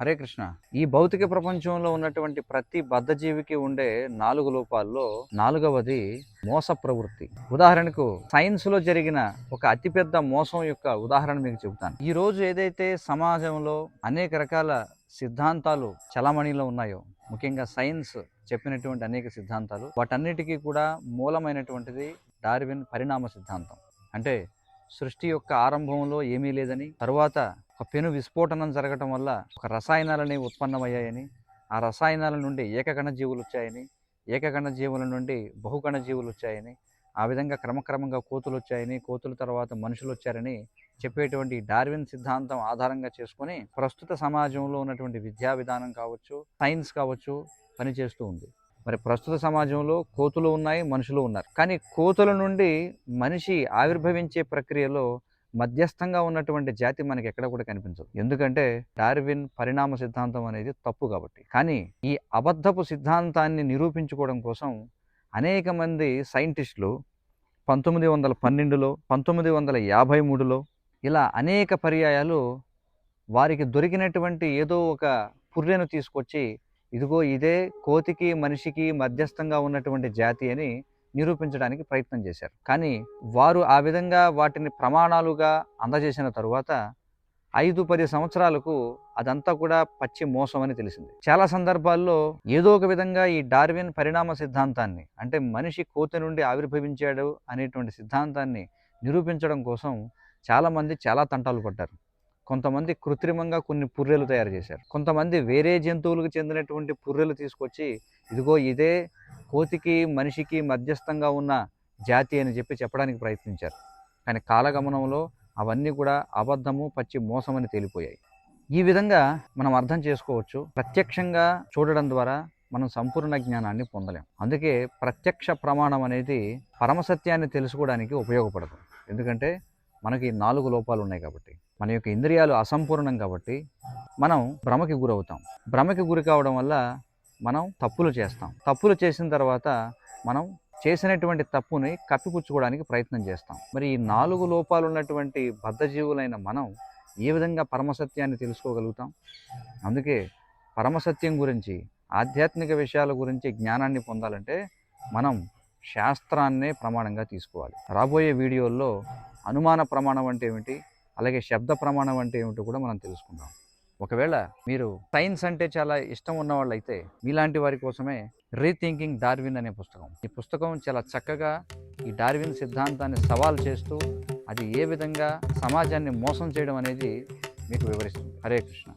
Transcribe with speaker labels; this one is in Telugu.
Speaker 1: హరే కృష్ణ. ఈ భౌతిక ప్రపంచంలో ఉన్నటువంటి ప్రతి బద్ధజీవికి ఉండే 4 లోపాల్లో 4వది మోస ప్రవృత్తి. ఉదాహరణకు సైన్స్‌లో జరిగిన ఒక అతిపెద్ద మోసం యొక్క ఉదాహరణ మీకు చెబుతాను. ఈ రోజు ఏదైతే సమాజంలో అనేక రకాల సిద్ధాంతాలు చలామణిలో ఉన్నాయో, ముఖ్యంగా సైన్స్ చెప్పినటువంటి అనేక సిద్ధాంతాలు, వాటన్నిటికీ కూడా మూలమైనటువంటిది డార్విన్ పరిణామ సిద్ధాంతం. అంటే సృష్టి యొక్క ఆరంభంలో ఏమీ లేదని, తరువాత ఒక పెను విస్ఫోటనం జరగటం వల్ల ఒక రసాయనాలని ఉత్పన్నమయ్యాయని, ఆ రసాయనాల నుండి ఏకకణ జీవులు వచ్చాయని, ఏకకణ జీవుల నుండి బహుకణ జీవులు వచ్చాయని, ఆ విధంగా క్రమక్రమంగా కోతులు వచ్చాయని, కోతుల తర్వాత మనుషులు వచ్చారని చెప్పేటువంటి డార్విన్ సిద్ధాంతం ఆధారంగా చేసుకొని ప్రస్తుత సమాజంలో ఉన్నటువంటి విద్యా విధానం కావచ్చు, సైన్స్ కావచ్చు పనిచేస్తూ ఉంది. మరి ప్రస్తుత సమాజంలో కోతులు ఉన్నాయి, మనుషులు ఉన్నారు. కానీ కోతుల నుండి మనిషి ఆవిర్భవించే ప్రక్రియలో మధ్యస్థంగా ఉన్నటువంటి జాతి మనకి ఎక్కడ కూడా కనిపించదు. ఎందుకంటే డార్విన్ పరిణామ సిద్ధాంతం అనేది తప్పు కాబట్టి. కానీ ఈ అబద్ధపు సిద్ధాంతాన్ని నిరూపించుకోవడం కోసం అనేక మంది సైంటిస్టులు 1912లో 1953లో ఇలా అనేక పర్యాయాలు వారికి దొరికినటువంటి ఏదో ఒక పుర్రెను తీసుకొచ్చి, ఇదిగో ఇదే కోతికి మనిషికి మధ్యస్థంగా ఉన్నటువంటి జాతి అని నిరూపించడానికి ప్రయత్నం చేశారు. కానీ వారు ఆ విధంగా వాటిని ప్రమాణాలుగా అందజేసిన తరువాత 5-10 సంవత్సరాలకు అదంతా కూడా పచ్చి మోసం అని తెలిసింది. చాలా సందర్భాల్లో ఏదో ఒక విధంగా ఈ డార్విన్ పరిణామ సిద్ధాంతాన్ని, అంటే మనిషి కోతి నుండి ఆవిర్భవించాడు అనేటువంటి సిద్ధాంతాన్ని నిరూపించడం కోసం చాలామంది చాలా తంటాలు పడ్డారు. కొంతమంది కృత్రిమంగా కొన్ని పుర్రెలు తయారు చేశారు. కొంతమంది వేరే జంతువులకు చెందినటువంటి పుర్రెలు తీసుకొచ్చి, ఇదిగో ఇదే కోతికి మనిషికి మధ్యస్థంగా ఉన్న జాతి అని చెప్పడానికి ప్రయత్నించారు. కానీ కాలగమనంలో అవన్నీ కూడా అబద్ధము, పచ్చి మోసం అని తేలిపోయాయి. ఈ విధంగా మనం అర్థం చేసుకోవచ్చు, ప్రత్యక్షంగా చూడడం ద్వారా మనం సంపూర్ణ జ్ఞానాన్ని పొందలేం. అందుకే ప్రత్యక్ష ప్రమాణం అనేది పరమసత్యాన్ని తెలుసుకోవడానికి ఉపయోగపడదు. ఎందుకంటే మనకి 4 లోపాలు ఉన్నాయి కాబట్టి, మన యొక్క ఇంద్రియాలు అసంపూర్ణం కాబట్టి మనం భ్రమకి గురవుతాం. భ్రమకి గురి కావడం వల్ల మనం తప్పులు చేస్తాం. తప్పులు చేసిన తర్వాత మనం చేసినటువంటి తప్పుని కప్పిపుచ్చుకోవడానికి ప్రయత్నం చేస్తాం. మరి ఈ 4 లోపాలు ఉన్నటువంటి బద్ధజీవులైన మనం ఏ విధంగా పరమసత్యాన్ని తెలుసుకోగలుగుతాం? అందుకే పరమసత్యం గురించి, ఆధ్యాత్మిక విషయాల గురించి జ్ఞానాన్ని పొందాలంటే మనం శాస్త్రాన్నే ప్రమాణంగా తీసుకోవాలి. రాబోయే వీడియోల్లో అనుమాన ప్రమాణం అంటే ఏమిటి, అలాగే శబ్ద ప్రమాణం అంటే ఏమిటో కూడా మనం తెలుసుకుందాం. ఒకవేళ మీరు సైన్స్ అంటే చాలా ఇష్టం ఉన్నవాళ్ళైతే మీలాంటి వారి కోసమే రీథింకింగ్ డార్విన్ అనే పుస్తకం. ఈ పుస్తకం చాలా చక్కగా ఈ డార్విన్ సిద్ధాంతాన్ని సవాల్ చేస్తూ అది ఏ విధంగా సమాజాన్ని మోసం చేయడం అనేది మీకు వివరిస్తుంది. హరే కృష్ణ.